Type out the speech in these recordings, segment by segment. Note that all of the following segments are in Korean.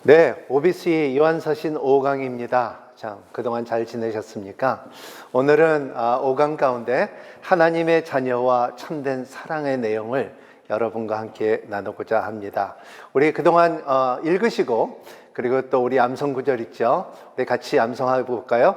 네, OBC 요한서신 5강입니다. 참, 그동안 잘 지내셨습니까? 오늘은 5강 가운데 하나님의 자녀와 참된 사랑의 내용을 여러분과 함께 나누고자 합니다. 우리 그동안 읽으시고 그리고 또 우리 암송 구절 있죠? 우리 같이 암송해 볼까요?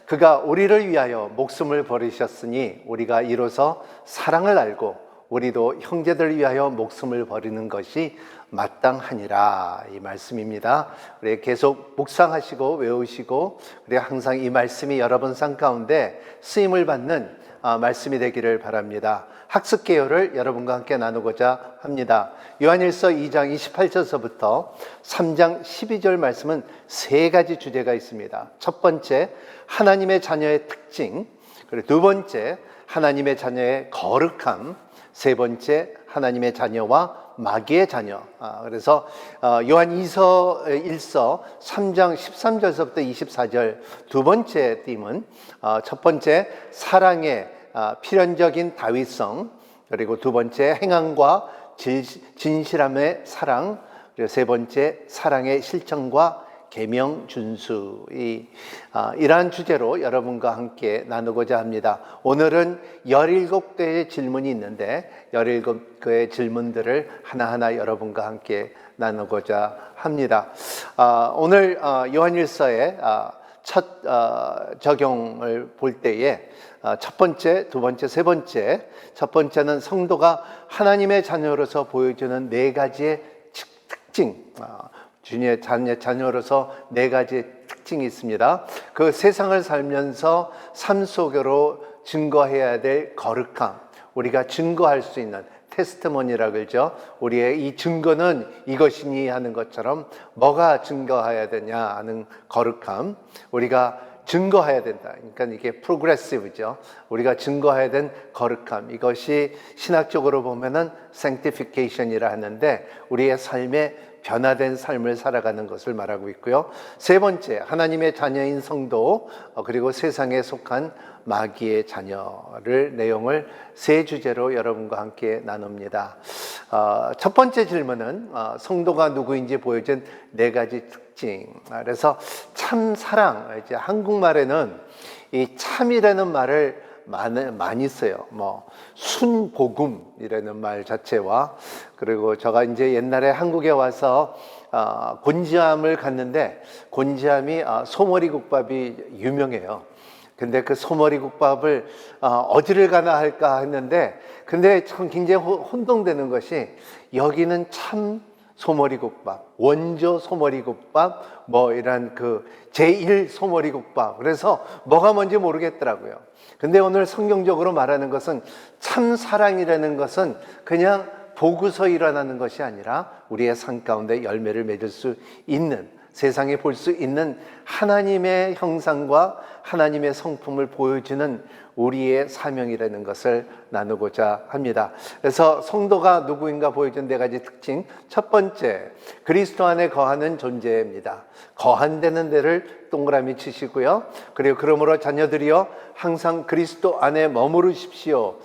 그가 우리를 위하여 목숨을 버리셨으니 우리가 이로써 사랑을 알고 우리도 형제들 위하여 목숨을 버리는 것이 마땅하니라, 이 말씀입니다. 우리 계속 묵상하시고 외우시고 우리 항상 이 말씀이 여러분 삶 가운데 쓰임을 받는 말씀이 되기를 바랍니다. 학습 개요를 여러분과 함께 나누고자 합니다. 요한일서 2장 28절서부터 3장 12절 말씀은 세 가지 주제가 있습니다. 첫 번째, 하나님의 자녀의 특징. 그리고 두 번째, 하나님의 자녀의 거룩함. 세 번째, 하나님의 자녀와 마귀의 자녀. 그래서 요한 1서 3장 13절서부터 24절 두 번째 띠은 첫 번째, 사랑의 필연적인 다윗성, 그리고 두 번째, 행함과 진실함의 사랑, 그리고 세 번째, 사랑의 실천과 계명 준수. 이러한 주제로 여러분과 함께 나누고자 합니다. 오늘은 17개의 질문이 있는데 17개의 질문들을 하나하나 여러분과 함께 나누고자 합니다. 오늘 요한일서의 첫 적용을 볼 때에 첫 번째, 두 번째, 세 번째. 첫 번째는 성도가 하나님의 자녀로서 보여주는 네 가지의 특징. 주님의 자녀로서 네 가지 특징이 있습니다. 그 세상을 살면서 삶 속으로 증거해야 될 거룩함, 우리가 증거할 수 있는 테스트머니라 그러죠. 우리의 이 증거는 이것이니 하는 것처럼 뭐가 증거해야 되냐 하는 거룩함, 우리가 증거해야 된다. 그러니까 이게 프로그레시브죠. 우리가 증거해야 된 거룩함, 이것이 신학적으로 보면은 sanctification이라 하는데 우리의 삶에 변화된 삶을 살아가는 것을 말하고 있고요. 세 번째, 하나님의 자녀인 성도, 그리고 세상에 속한 마귀의 자녀를 내용을 세 주제로 여러분과 함께 나눕니다. 첫 번째 질문은 성도가 누구인지 보여준 네 가지 특징. 그래서 참 사랑, 이제 한국말에는 이 참이라는 말을 많이 써요. 순복음이라는 말 자체와, 그리고 제가 이제 옛날에 한국에 와서 곤지암을 갔는데 곤지암이 소머리국밥이 유명해요. 근데 그 소머리국밥을 어디를 가나 할까 했는데, 근데 참 굉장히 혼동되는 것이 여기는 참 소머리국밥, 원조 소머리국밥, 이런 그 제1 소머리국밥. 그래서 뭐가 뭔지 모르겠더라고요. 근데 오늘 성경적으로 말하는 것은 참 사랑이라는 것은 그냥 보고서 일어나는 것이 아니라 우리의 삶 가운데 열매를 맺을 수 있는, 세상에 볼 수 있는 하나님의 형상과 하나님의 성품을 보여주는 우리의 사명이라는 것을 나누고자 합니다. 그래서 성도가 누구인가 보여준 네 가지 특징. 첫 번째, 그리스도 안에 거하는 존재입니다. 거한다는 데를 동그라미 치시고요. 그리고 그러므로 자녀들이여 항상 그리스도 안에 머무르십시오.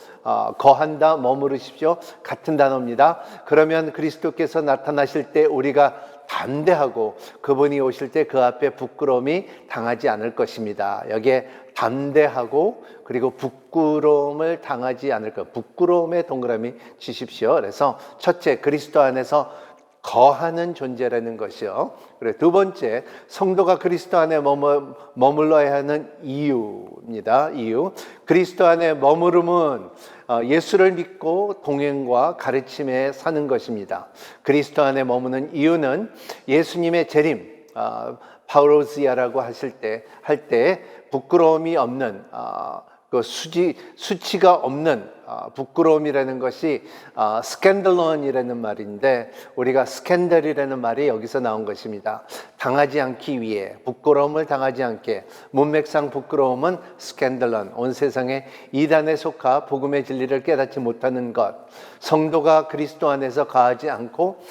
거한다, 머무르십시오. 같은 단어입니다. 그러면 그리스도께서 나타나실 때 우리가 담대하고 그분이 오실 때 그 앞에 부끄러움이 당하지 않을 것입니다. 여기에 담대하고 그리고 부끄러움을 당하지 않을 것, 부끄러움에 동그라미 치십시오. 그래서 첫째, 그리스도 안에서 거하는 존재라는 것이요. 그리고 두 번째, 성도가 그리스도 안에 머물러야 하는 이유입니다. 이유. 그리스도 안에 머무름은 예수를 믿고 동행과 가르침에 사는 것입니다. 그리스도 안에 머무는 이유는 예수님의 재림, 파우로시아라고 할 때 부끄러움이 없는, 그 수치가 없는 부끄러움이라는 것이 스캔들론이라는 말인데, 우리가 스캔들이라는 말이 여기서 나온 것입니다. 당하지 않기 위해, 부끄러움을 당하지 않게, 문맥상 부끄러움은 스캔들론, 온 세상에 이단에 속하 복음의 진리를 깨닫지 못하는 것. 성도가 그리스도 안에서 거하지 않고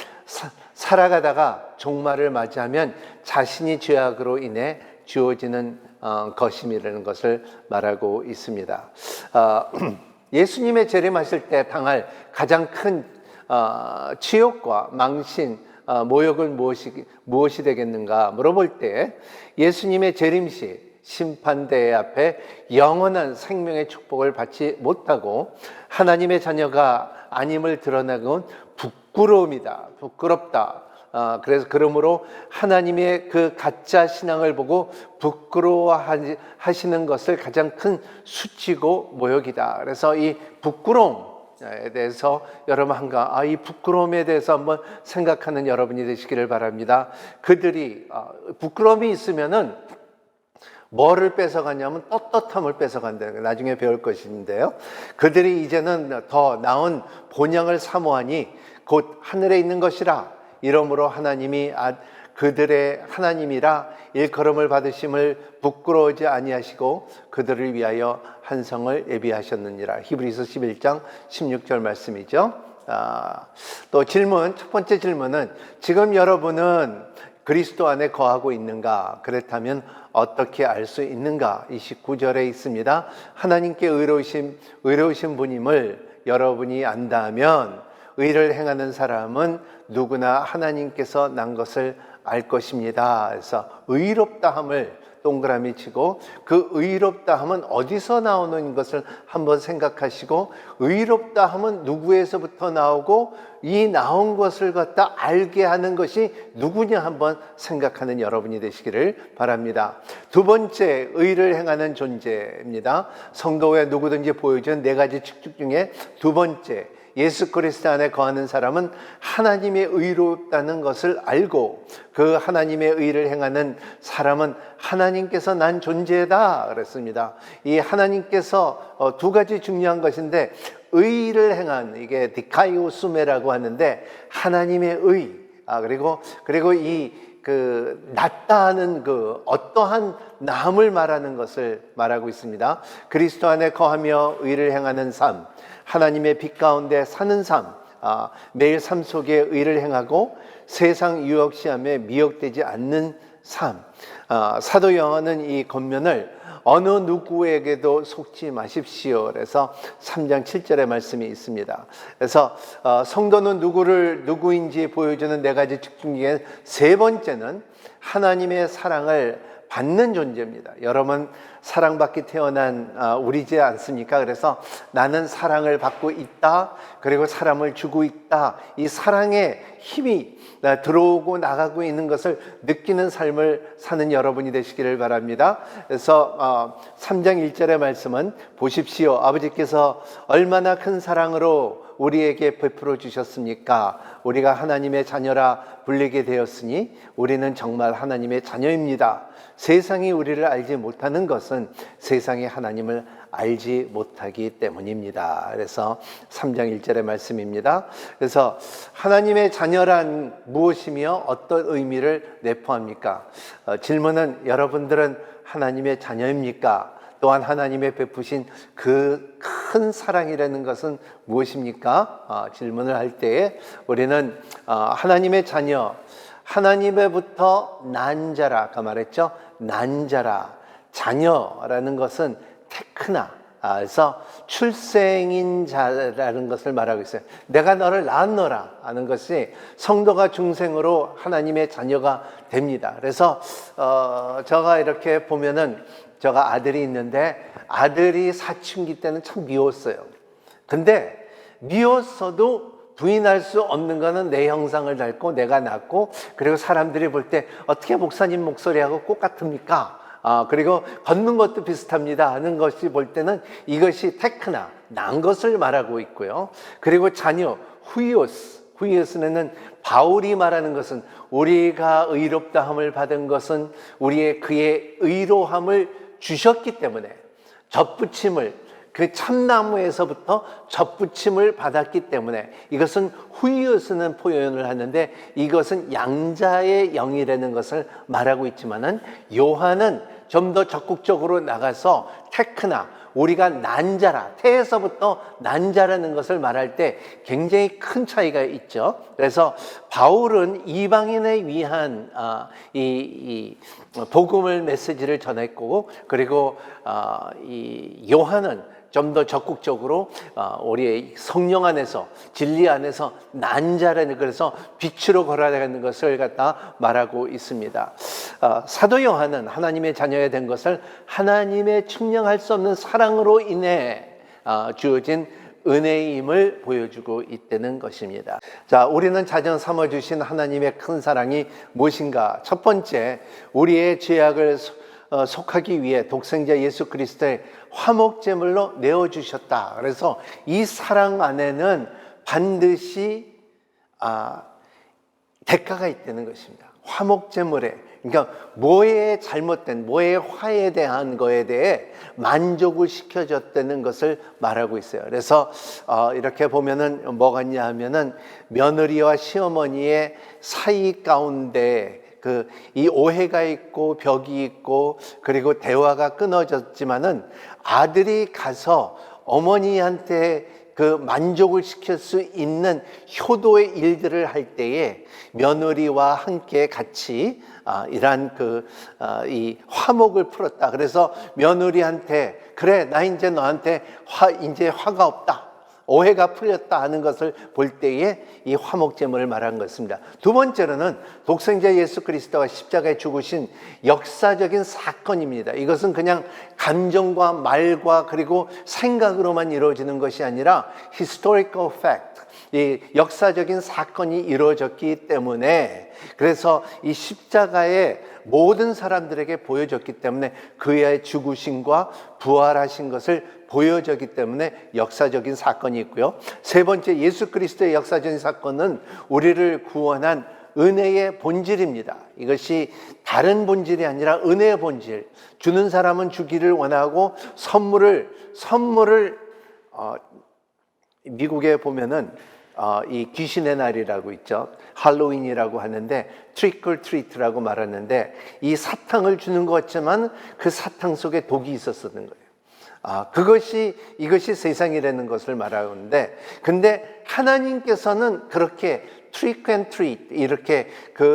살아가다가 종말을 맞이하면 자신이 죄악으로 인해 주어지는 것임이라는 것을 말하고 있습니다. 예수님의 재림하실 때 당할 가장 큰 치욕과 망신, 모욕은 무엇이 되겠는가 물어볼 때 예수님의 재림시 심판대 앞에 영원한 생명의 축복을 받지 못하고 하나님의 자녀가 아님을 드러내건 부끄러움이다, 부끄럽다. 그러므로 하나님의 그 가짜 신앙을 보고 부끄러워하시는 것을 가장 큰 수치고 모욕이다. 그래서 이 부끄러움에 대해서 여러분 이 부끄러움에 대해서 한번 생각하는 여러분이 되시기를 바랍니다. 그들이 부끄러움이 있으면은 뭐를 뺏어가냐면 떳떳함을 뺏어간다는 거 나중에 배울 것인데요. 그들이 이제는 더 나은 본향을 사모하니 곧 하늘에 있는 것이라 이러므로 하나님이 그들의 하나님이라 일컬음을 받으심을 부끄러워하지 아니하시고 그들을 위하여 한 성을 예비하셨느니라. 히브리서 11장 16절 말씀이죠. 또 첫 번째 질문은 지금 여러분은 그리스도 안에 거하고 있는가? 그렇다면 어떻게 알 수 있는가? 29절에 있습니다. 하나님께 의로우신 분임을 여러분이 안다면 의를 행하는 사람은 누구나 하나님께서 난 것을 알 것입니다. 그래서 의롭다함을 동그라미 치고 그 의롭다함은 어디서 나오는 것을 한번 생각하시고 의롭다함은 누구에서부터 나오고 이 나온 것을 갖다 알게 하는 것이 누구냐 한번 생각하는 여러분이 되시기를 바랍니다. 두 번째, 의를 행하는 존재입니다. 성도에 누구든지 보여준 네 가지 축복 중에 두 번째, 예수 그리스도 안에 거하는 사람은 하나님의 의롭다는 것을 알고 그 하나님의 의를 행하는 사람은 하나님께서 난 존재다 그랬습니다. 이 하나님께서 두 가지 중요한 것인데 의를 행한 이게 디카이오수메라고 하는데 하나님의 의 그리고 이 낫다 하는 그 어떠한 남을 말하는 것을 말하고 있습니다. 그리스도 안에 거하며 의를 행하는 삶, 하나님의 빛 가운데 사는 삶, 매일 삶 속에 의를 행하고 세상 유혹 시험에 미혹되지 않는 삶. 사도 요한은 이 권면을 어느 누구에게도 속지 마십시오. 그래서 3장 7절의 말씀이 있습니다. 그래서 성도는 누구인지 보여주는 네 가지 특징 중에 세 번째는 하나님의 사랑을 받는 존재입니다. 여러분 사랑받기 태어난 우리지 않습니까? 그래서 나는 사랑을 받고 있다. 그리고 사람을 주고 있다. 이 사랑의 힘이 들어오고 나가고 있는 것을 느끼는 삶을 사는 여러분이 되시기를 바랍니다. 그래서 3장 1절의 말씀은 보십시오. 아버지께서 얼마나 큰 사랑으로 우리에게 베풀어 주셨습니까? 우리가 하나님의 자녀라 불리게 되었으니 우리는 정말 하나님의 자녀입니다. 세상이 우리를 알지 못하는 것은 세상이 하나님을 알지 못하기 때문입니다. 그래서 3장 1절의 말씀입니다. 그래서 하나님의 자녀란 무엇이며 어떤 의미를 내포합니까? 질문은 여러분들은 하나님의 자녀입니까? 또한 하나님의 베푸신 그 큰 사랑이라는 것은 무엇입니까? 질문을 할 때에 우리는 하나님의 자녀, 하나님의부터 난 자라 아까 말했죠? 난 자라. 자녀라는 것은 테크나, 그래서 출생인 자라는 것을 말하고 있어요. 내가 너를 낳았노라 하는 것이 성도가 중생으로 하나님의 자녀가 됩니다. 그래서 제가 이렇게 보면은 제가 아들이 있는데 아들이 사춘기 때는 참 미웠어요. 근데 미웠어도 부인할 수 없는 거는 내 형상을 닮고 내가 낳고 그리고 사람들이 볼 때 어떻게 목사님 목소리하고 똑같습니까? 그리고 걷는 것도 비슷합니다 하는 것이 볼 때는 이것이 테크나 난 것을 말하고 있고요. 그리고 자녀 후이오스는 바울이 말하는 것은 우리가 의롭다함을 받은 것은 그의 의로함을 주셨기 때문에 덧붙임을 그 참나무에서부터 젖붙임을 받았기 때문에 이것은 후이오스는 표현을 하는데 이것은 양자의 영이라는 것을 말하고 있지만은 요한은 좀 더 적극적으로 나가서 테크나 우리가 난자라 태에서부터 난자라는 것을 말할 때 굉장히 큰 차이가 있죠. 그래서 바울은 이방인에 위한 이 복음을 메시지를 전했고 그리고 이 요한은 좀 더 적극적으로 우리의 성령 안에서 진리 안에서 난 자라는, 그래서 빛으로 걸어가는 것을 갖다 말하고 있습니다. 사도 요한은 하나님의 자녀가 된 것을 하나님의 측량할 수 없는 사랑으로 인해 주어진 은혜임을 보여주고 있다는 것입니다. 자, 우리는 자정 삼아주신 하나님의 큰 사랑이 무엇인가? 첫 번째, 우리의 죄악을 속하기 위해 독생자 예수 그리스도의 화목제물로 내어주셨다. 그래서 이 사랑 안에는 반드시 대가가 있다는 것입니다. 화목제물에, 그러니까 뭐의 잘못된, 뭐의 화에 대한 거에 대해 만족을 시켜줬다는 것을 말하고 있어요. 그래서 이렇게 보면은 뭐가 있냐 하면은 며느리와 시어머니의 사이 가운데 이 오해가 있고 벽이 있고 그리고 대화가 끊어졌지만은 아들이 가서 어머니한테 만족을 시킬 수 있는 효도의 일들을 할 때에 며느리와 함께 같이 이러한 이 화목을 풀었다. 그래서 며느리한테, 그래, 나 이제 너한테 이제 화가 없다, 오해가 풀렸다 하는 것을 볼 때에 이 화목제물을 말한 것입니다. 두 번째로는 독생자 예수 그리스도가 십자가에 죽으신 역사적인 사건입니다. 이것은 그냥 감정과 말과 그리고 생각으로만 이루어지는 것이 아니라 historical fact, 이 역사적인 사건이 이루어졌기 때문에, 그래서 이 십자가에 모든 사람들에게 보여졌기 때문에 그의 죽으심과 부활하신 것을 보여졌기 때문에 역사적인 사건이 있고요. 세 번째, 예수 그리스도의 역사적인 사건은 우리를 구원한 은혜의 본질입니다. 이것이 다른 본질이 아니라 은혜의 본질. 주는 사람은 주기를 원하고 선물을 미국에 보면은 이 귀신의 날이라고 있죠. 할로윈이라고 하는데 트릭 or 트리트라고 말하는데, 이 사탕을 주는 것 같지만 그 사탕 속에 독이 있었던 거예요. 이것이 세상이라는 것을 말하는데, 근데 하나님께서는 그렇게 트릭 앤 트리트, 이렇게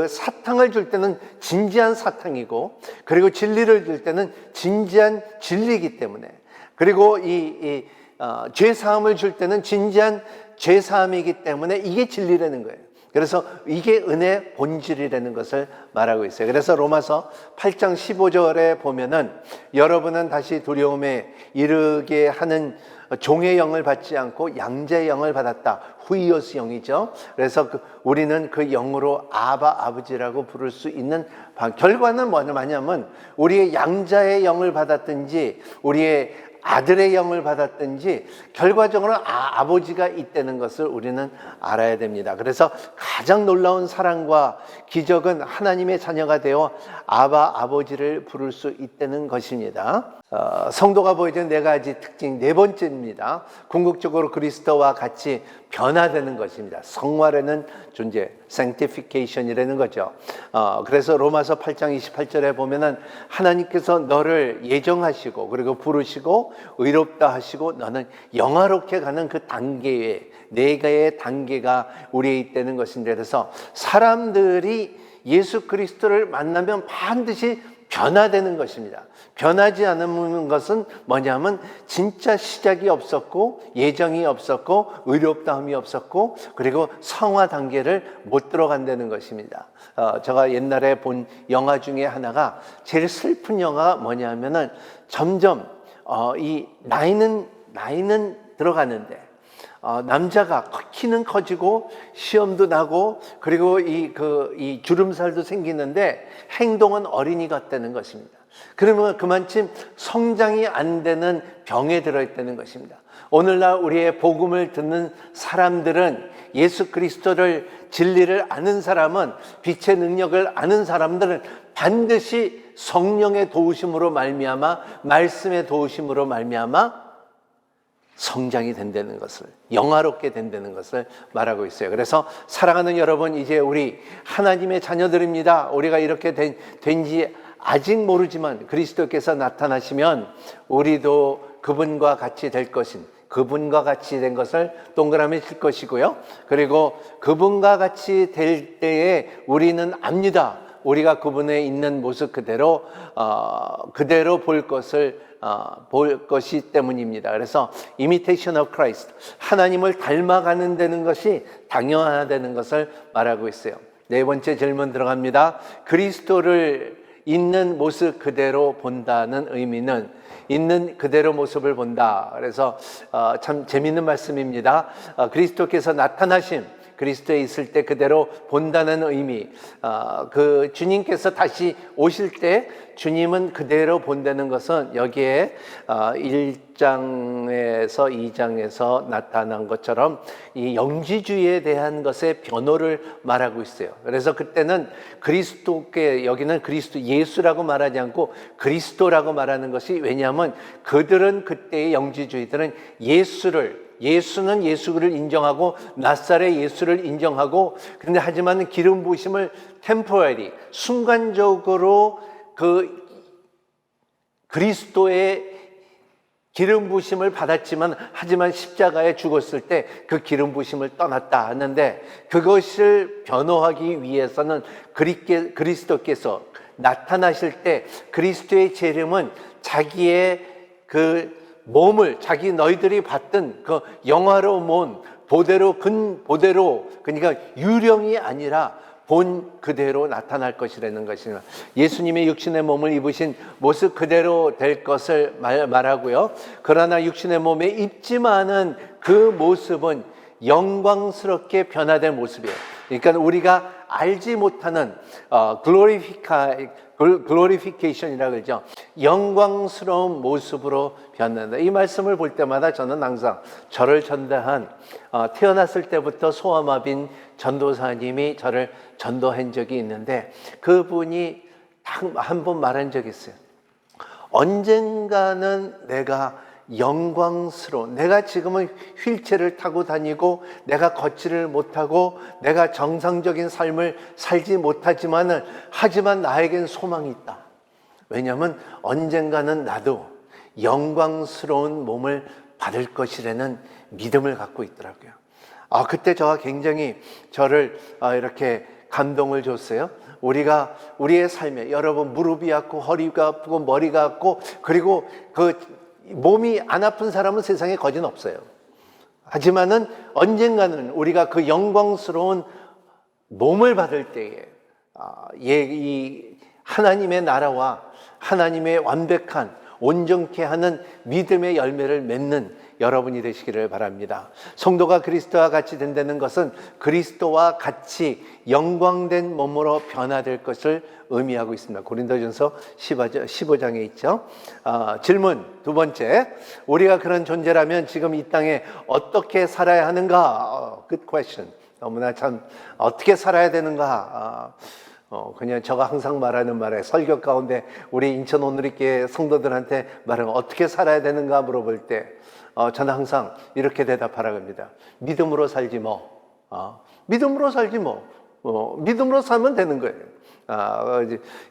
사탕을 줄 때는 진지한 사탕이고, 그리고 진리를 줄 때는 진지한 진리이기 때문에, 그리고 죄사함을 줄 때는 진지한 죄사함이기 때문에 이게 진리라는 거예요. 그래서 이게 은혜의 본질이라는 것을 말하고 있어요. 그래서 로마서 8장 15절에 보면은 여러분은 다시 두려움에 이르게 하는 종의 영을 받지 않고 양자의 영을 받았다. 후이오스 영이죠. 그래서 우리는 그 영으로 아버지라고 부를 수 있는 결과는 뭐냐면, 우리의 양자의 영을 받았든지 우리의 아들의 영을 받았든지 결과적으로 아버지가 있다는 것을 우리는 알아야 됩니다. 그래서 가장 놀라운 사랑과 기적은 하나님의 자녀가 되어 아버지를 부를 수 있다는 것입니다. 성도가 보여주는 네 가지 특징, 네 번째입니다. 궁극적으로 그리스도와 같이 변화되는 것입니다. 성화라는 존재, sanctification이라는 거죠. 그래서 로마서 8장 28절에 보면은 하나님께서 너를 예정하시고 그리고 부르시고 의롭다 하시고 너는 영화롭게 가는 그 단계에, 네 개의 단계가 우리에 있다는 것인데, 그래서 사람들이 예수 그리스도를 만나면 반드시 변화되는 것입니다. 변하지 않는 것은 뭐냐면 진짜 시작이 없었고 예정이 없었고 의롭다함이 없었고 그리고 성화 단계를 못 들어간다는 것입니다. 제가 옛날에 본 영화 중에 하나가, 제일 슬픈 영화가 뭐냐면은 점점 이 나이는 들어가는데 남자가 키는 커지고 시험도 나고 그리고 이 주름살도 생기는데 행동은 어린이 같다는 것입니다. 그러면 그만큼 성장이 안 되는 병에 들어있다는 것입니다. 오늘날 우리의 복음을 듣는 사람들은, 예수 그리스도를, 진리를 아는 사람은, 빛의 능력을 아는 사람들은 반드시 성령의 도우심으로 말미암아, 말씀의 도우심으로 말미암아 성장이 된다는 것을, 영화롭게 된다는 것을 말하고 있어요. 그래서 사랑하는 여러분, 이제 우리 하나님의 자녀들입니다. 우리가 이렇게 된지 아직 모르지만 그리스도께서 나타나시면 우리도 그분과 같이 될 것인, 그분과 같이 된 것을 동그라미 칠 것이고요. 그리고 그분과 같이 될 때에 우리는 압니다. 우리가 그분의 있는 모습 그대로 그대로 볼 것이 때문입니다. 그래서 imitation of Christ, 하나님을 닮아가는 되는 것이 당연하다는 것을 말하고 있어요. 네 번째 질문 들어갑니다. 그리스도를 있는 모습 그대로 본다는 의미는 있는 그대로 모습을 본다. 그래서 참 재미있는 말씀입니다. 그리스도께서 나타나심, 그리스도에 있을 때 그대로 본다는 의미, 그 주님께서 다시 오실 때 주님은 그대로 본다는 것은 여기에 1장에서 2장에서 나타난 것처럼 이 영지주의에 대한 것의 변호를 말하고 있어요. 그래서 그때는 그리스도께, 여기는 그리스도 예수라고 말하지 않고 그리스도라고 말하는 것이, 왜냐하면 그들은, 그때의 영지주의들은 예수는 예수를 인정하고 나사렛 예수를 인정하고, 그런데 하지만 기름 부으심을 temporary, 순간적으로 그 그리스도의 기름 부으심을 받았지만, 하지만 십자가에 죽었을 때 그 기름 부으심을 떠났다 하는데, 그것을 변호하기 위해서는 그리스도께서 나타나실 때 그리스도의 재림은 자기의 그 몸을, 너희들이 봤던 그 영화로운 몸, 보대로, 그러니까 유령이 아니라 본 그대로 나타날 것이라는 것입니다. 예수님의 육신의 몸을 입으신 모습 그대로 될 것을 말하고요. 그러나 육신의 몸에 입지만은 그 모습은 영광스럽게 변화된 모습이에요. 그러니까 우리가 알지 못하는 글로리피케이션이라고 그러죠. 영광스러운 모습으로 변한다. 이 말씀을 볼 때마다 저는 항상 저를 전도한, 태어났을 때부터 소아마비인 전도사님이 저를 전도한 적이 있는데, 그분이 한 번 말한 적이 있어요. 언젠가는 내가 영광스러운, 내가 지금은 휠체어를 타고 다니고 내가 걷지를 못하고 내가 정상적인 삶을 살지 못하지만, 하지만 나에겐 소망이 있다. 왜냐하면 언젠가는 나도 영광스러운 몸을 받을 것이라는 믿음을 갖고 있더라고요. 그때 저가 굉장히 저를 이렇게 감동을 줬어요. 우리의 삶에 여러분 무릎이 아프고 허리가 아프고 머리가 아프고, 그리고 그 몸이 안 아픈 사람은 세상에 거진 없어요. 하지만은 언젠가는 우리가 그 영광스러운 몸을 받을 때에 이 하나님의 나라와 하나님의 완벽한 온전케 하는 믿음의 열매를 맺는 여러분이 되시기를 바랍니다. 성도가 그리스도와 같이 된다는 것은 그리스도와 같이 영광된 몸으로 변화될 것을 의미하고 있습니다. 고린도전서 15장에 있죠. 질문 두 번째, 우리가 그런 존재라면 지금 이 땅에 어떻게 살아야 하는가? Good question. 너무나 참 어떻게 살아야 되는가? 그냥 제가 항상 말하는 말에, 설교 가운데 우리 인천 오늘리교회 성도들한테 말하면 어떻게 살아야 되는가 물어볼 때 저는 항상 이렇게 대답하라고 합니다. 믿음으로 살지 뭐. 믿음으로 살지 뭐. 믿음으로 살면 되는 거예요.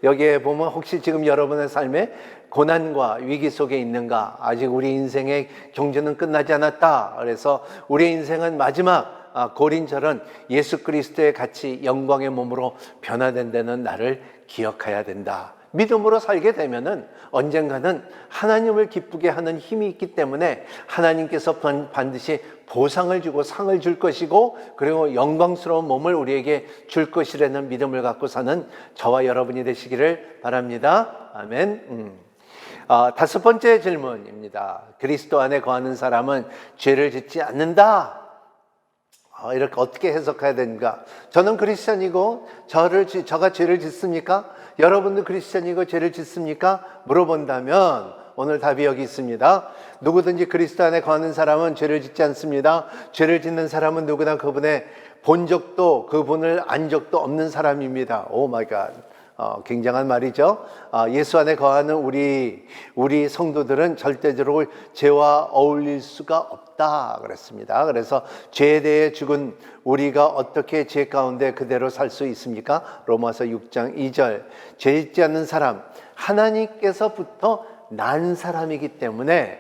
여기에 보면 혹시 지금 여러분의 삶에 고난과 위기 속에 있는가? 아직 우리 인생의 경주는 끝나지 않았다. 그래서 우리 인생은 마지막 고린절은 예수 그리스도의 같이 영광의 몸으로 변화된다는 나를 기억해야 된다. 믿음으로 살게 되면은 언젠가는 하나님을 기쁘게 하는 힘이 있기 때문에 하나님께서 반드시 보상을 주고 상을 줄 것이고, 그리고 영광스러운 몸을 우리에게 줄 것이라는 믿음을 갖고 사는 저와 여러분이 되시기를 바랍니다. 아멘. 다섯 번째 질문입니다. 그리스도 안에 거하는 사람은 죄를 짓지 않는다. 이렇게 어떻게 해석해야 되는가? 저는 크리스찬이고 저가 죄를 짓습니까? 여러분도 크리스찬이고 죄를 짓습니까? 물어본다면 오늘 답이 여기 있습니다. 누구든지 그리스도 안에 거하는 사람은 죄를 짓지 않습니다. 죄를 짓는 사람은 누구나 그분의 본 적도, 그분을 안 적도 없는 사람입니다. 오 마이 갓. 굉장한 말이죠. 예수 안에 거하는 우리 성도들은 절대적으로 죄와 어울릴 수가 없다 그랬습니다. 그래서 죄에 대해 죽은 우리가 어떻게 죄 가운데 그대로 살 수 있습니까? 로마서 6장 2절. 죄 짓지 않는 사람, 하나님께서부터 난 사람이기 때문에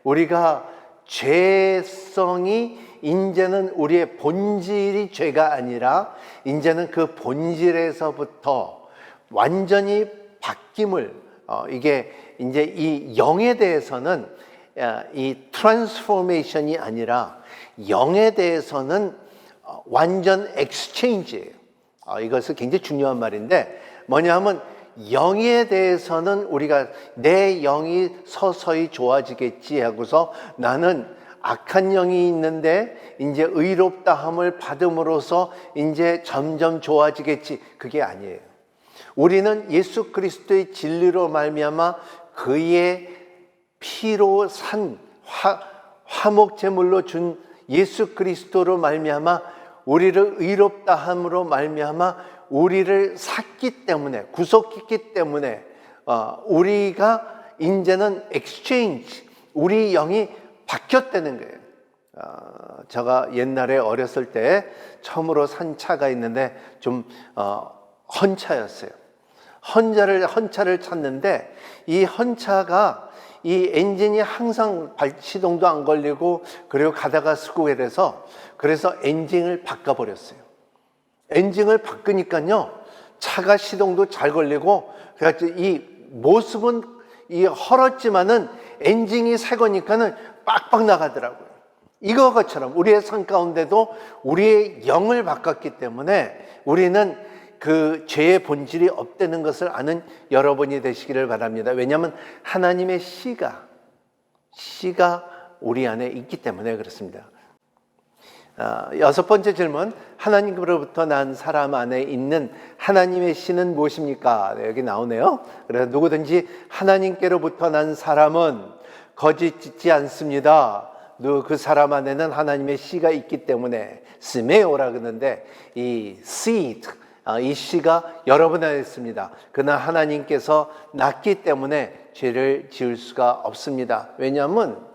우리가 죄성이, 이제는 우리의 본질이 죄가 아니라 이제는 그 본질에서부터 완전히 바뀜을 이게 이제 이 영에 대해서는 이 트랜스포메이션이 아니라 영에 대해서는 완전 엑스체인지예요. 이것은 굉장히 중요한 말인데 뭐냐 하면 영에 대해서는 우리가 내 영이 서서히 좋아지겠지 하고서 나는 악한 영이 있는데 이제 의롭다함을 받음으로써 이제 점점 좋아지겠지, 그게 아니에요. 우리는 예수 그리스도의 진리로 말미암아 그의 피로 산 화목 제물로 준 예수 그리스도로 말미암아 우리를 의롭다함으로 말미암아 우리를 샀기 때문에, 구속했기 때문에 우리가 이제는 엑스체인지, 우리 영이 바뀌었다는 거예요. 제가 옛날에 어렸을 때 처음으로 산 차가 있는데 좀 헌차였어요. 헌차를 찾는데 이 헌차가 이 엔진이 항상 시동도 안 걸리고 그리고 가다가 수고해 돼서 그래서 엔진을 바꿔버렸어요. 엔진을 바꾸니까요 차가 시동도 잘 걸리고 그래서 이 모습은 이 헐었지만은 엔진이 새 거니까는 빡빡 나가더라고요. 이것처럼 우리의 삶 가운데도 우리의 영을 바꿨기 때문에 우리는 그 죄의 본질이 없다는 것을 아는 여러분이 되시기를 바랍니다. 왜냐하면 하나님의 씨가 우리 안에 있기 때문에 그렇습니다. 여섯 번째 질문, 하나님으로부터 난 사람 안에 있는 하나님의 씨는 무엇입니까? 여기 나오네요. 그래서 누구든지 하나님께로부터 난 사람은 거짓 짓지 않습니다. 그 사람 안에는 하나님의 씨가 있기 때문에 스메오라 그러는데 이 seed, 이 씨가 여러분 안에 있습니다. 그러나 하나님께서 낳기 때문에 죄를 지을 수가 없습니다. 왜냐하면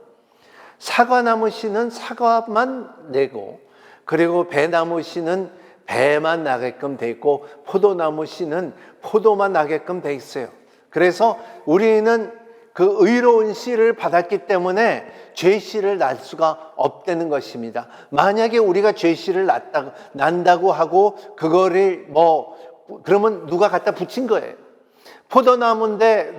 사과나무 씨는 사과만 내고 그리고 배나무 씨는 배만 나게끔 돼 있고 포도나무 씨는 포도만 나게끔 돼 있어요. 그래서 우리는 그 의로운 씨를 받았기 때문에 죄 씨를 낳을 수가 없다는 것입니다. 만약에 우리가 죄 씨를 난다고 하고 그거를 그러면 누가 갖다 붙인 거예요. 포도나무인데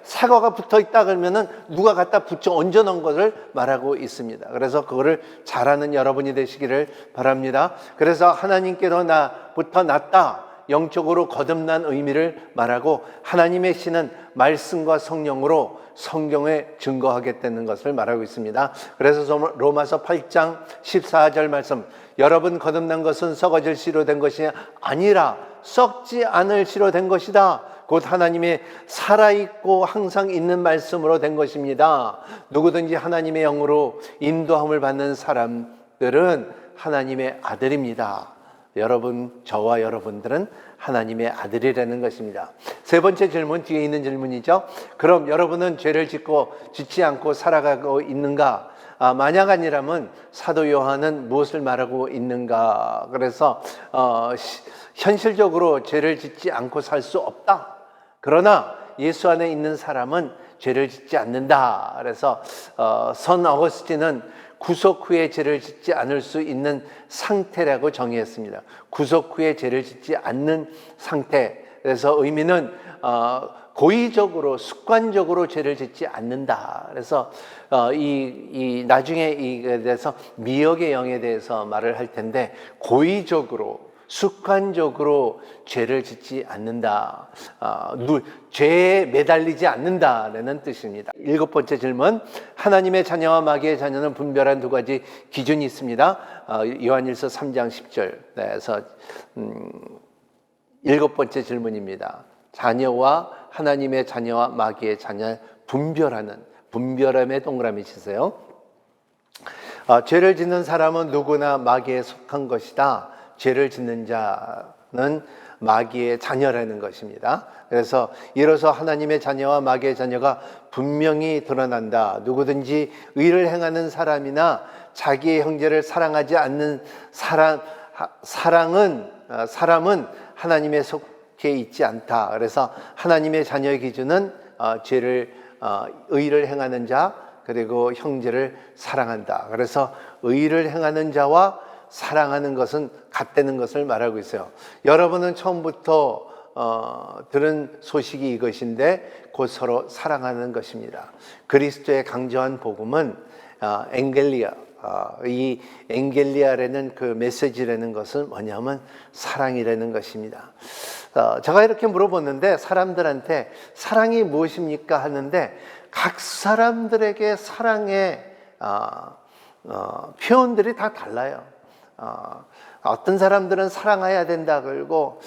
사과가 붙어 있다 그러면은 누가 갖다 붙여 얹어 놓은 것을 말하고 있습니다. 그래서 그거를 잘하는 여러분이 되시기를 바랍니다. 그래서 하나님께로부터 났다, 영적으로 거듭난 의미를 말하고 하나님의 씨는 말씀과 성령으로 성경에 증거하겠다는 것을 말하고 있습니다. 그래서 로마서 8장 14절 말씀, 여러분 거듭난 것은 썩어질 씨로 된 것이 아니라 썩지 않을 씨로 된 것이다. 곧 하나님의 살아있고 항상 있는 말씀으로 된 것입니다. 누구든지 하나님의 영으로 인도함을 받는 사람들은 하나님의 아들입니다. 여러분, 저와 여러분들은 하나님의 아들이라는 것입니다. 세 번째 질문, 뒤에 있는 질문이죠. 그럼 여러분은 죄를 짓지 않고 살아가고 있는가? 만약 아니라면 사도 요한은 무엇을 말하고 있는가? 그래서 현실적으로 죄를 짓지 않고 살 수 없다. 그러나 예수 안에 있는 사람은 죄를 짓지 않는다. 그래서 선 어거스틴은 구속 후에 죄를 짓지 않을 수 있는 상태라고 정의했습니다. 구속 후에 죄를 짓지 않는 상태. 그래서 의미는 고의적으로 습관적으로 죄를 짓지 않는다. 그래서 나중에 이에 대해서 미혹의 영에 대해서 말을 할 텐데 고의적으로 습관적으로 죄를 짓지 않는다. 죄에 매달리지 않는다라는 뜻입니다. 일곱 번째 질문, 하나님의 자녀와 마귀의 자녀는 분별한 두 가지 기준이 있습니다. 요한일서 3장 10절. 그래서 일곱 번째 질문입니다. 자녀와 하나님의 자녀와 마귀의 자녀 분별함에 동그라미 치세요. 죄를 짓는 사람은 누구나 마귀에 속한 것이다. 죄를 짓는 자는 마귀의 자녀라는 것입니다. 그래서 이로써 하나님의 자녀와 마귀의 자녀가 분명히 드러난다. 누구든지 의를 행하는 사람이나 자기의 형제를 사랑하지 않는 사람은 하나님의 속해 있지 않다. 그래서 하나님의 자녀의 기준은 의를 행하는 자 그리고 형제를 사랑한다. 그래서 의를 행하는 자와 사랑하는 것은 같다는 것을 말하고 있어요. 여러분은 처음부터 들은 소식이 이것인데 곧 서로 사랑하는 것입니다. 그리스도의 강조한 복음은 엔겔리아, 이 엔겔리아라는 그 메시지라는 것은 뭐냐면 사랑이라는 것입니다. 제가 이렇게 물어봤는데 사람들한테 사랑이 무엇입니까 하는데 각 사람들에게 사랑의 표현들이 다 달라요. 어떤 사람들은 사랑해야 된다 그리고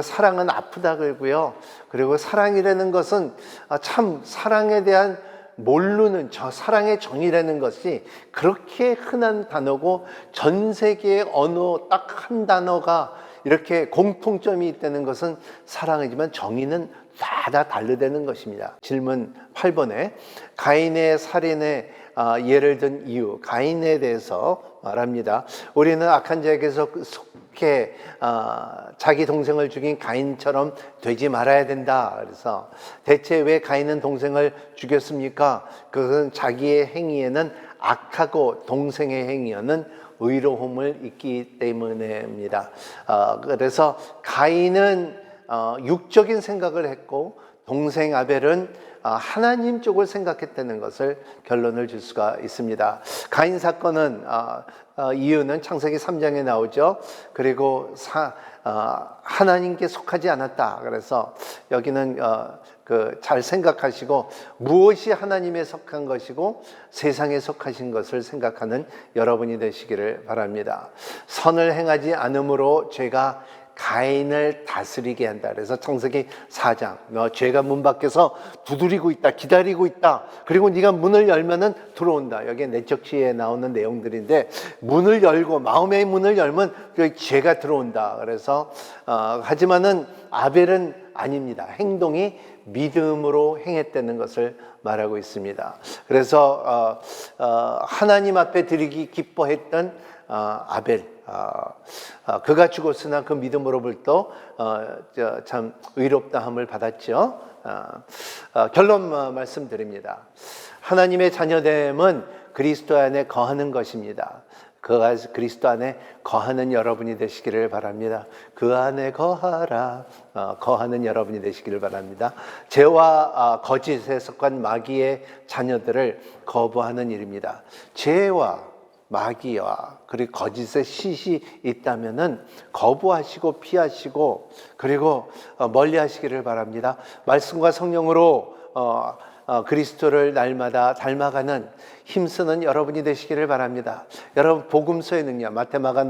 사랑은 아프다 그러고요. 그리고 사랑이라는 것은 참 사랑에 대한 모르는 저 사랑의 정의라는 것이 그렇게 흔한 단어고 전 세계의 어느 딱 한 단어가 이렇게 공통점이 있다는 것은 사랑이지만 정의는 다 다르다는 것입니다. 질문 8번에 가인의 살인의 예를 든 이유, 가인에 대해서 말합니다. 우리는 악한 자에게서 속해 자기 동생을 죽인 가인처럼 되지 말아야 된다. 그래서 대체 왜 가인은 동생을 죽였습니까? 그것은 자기의 행위에는 악하고 동생의 행위에는 의로움을 있기 때문입니다. 그래서 가인은 육적인 생각을 했고 동생 아벨은 하나님 쪽을 생각했다는 것을 결론을 줄 수가 있습니다. 가인 사건은 이유는 창세기 3장에 나오죠. 그리고 하나님께 속하지 않았다. 그래서 여기는 잘 생각하시고 무엇이 하나님에 속한 것이고 세상에 속하신 것을 생각하는 여러분이 되시기를 바랍니다. 선을 행하지 않음으로 죄가 가인을 다스리게 한다. 그래서 창세기 4장 죄가 문 밖에서 두드리고 있다, 기다리고 있다. 그리고 네가 문을 열면은 들어온다. 여기에 내적 지혜에 나오는 내용들인데 문을 열고 마음의 문을 열면 그 죄가 들어온다. 그래서 하지만은 아벨은 아닙니다. 행동이 믿음으로 행했다는 것을 말하고 있습니다. 그래서 하나님 앞에 드리기 기뻐했던 아벨, 그가 죽었으나 그 믿음으로부터 참 의롭다함을 받았죠. 결론 말씀드립니다. 하나님의 자녀됨은 그리스도 안에 거하는 것입니다. 그리스도 안에 거하는 여러분이 되시기를 바랍니다. 그 안에 거하라. 거하는 여러분이 되시기를 바랍니다. 죄와 거짓에 속한 마귀의 자녀들을 거부하는 일입니다. 죄와 마귀와 그리고 거짓의 시시 있다면은 거부하시고 피하시고 그리고 멀리 하시기를 바랍니다. 말씀과 성령으로 그리스도를 날마다 닮아가는 힘쓰는 여러분이 되시기를 바랍니다. 여러분 복음서의 능력, 마태, 마가,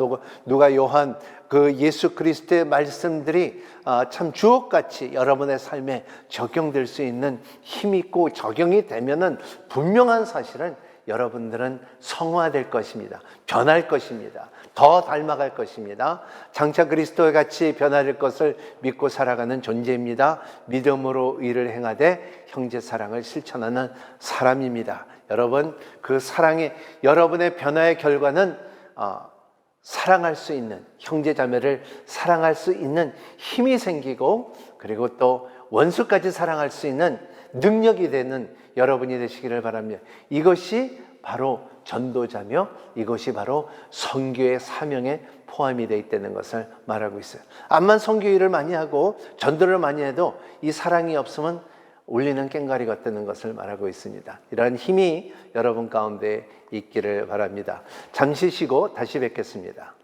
누가, 요한 그 예수 그리스도의 말씀들이 참 주옥같이 여러분의 삶에 적용될 수 있는 힘이 있고 적용이 되면은 분명한 사실은 여러분들은 성화될 것입니다. 변할 것입니다. 더 닮아갈 것입니다. 장차 그리스도와 같이 변할 것을 믿고 살아가는 존재입니다. 믿음으로 의를 행하되 형제 사랑을 실천하는 사람입니다. 여러분, 그 사랑의 여러분의 변화의 결과는 사랑할 수 있는 형제 자매를 사랑할 수 있는 힘이 생기고 그리고 또 원수까지 사랑할 수 있는 능력이 되는 여러분이 되시기를 바랍니다. 이것이 바로 전도자며 이것이 바로 선교의 사명에 포함이 되어 있다는 것을 말하고 있어요. 암만 선교 일을 많이 하고 전도를 많이 해도 이 사랑이 없으면 울리는 꽹과리 같다는 것을 말하고 있습니다. 이러한 힘이 여러분 가운데 있기를 바랍니다. 잠시 쉬고 다시 뵙겠습니다.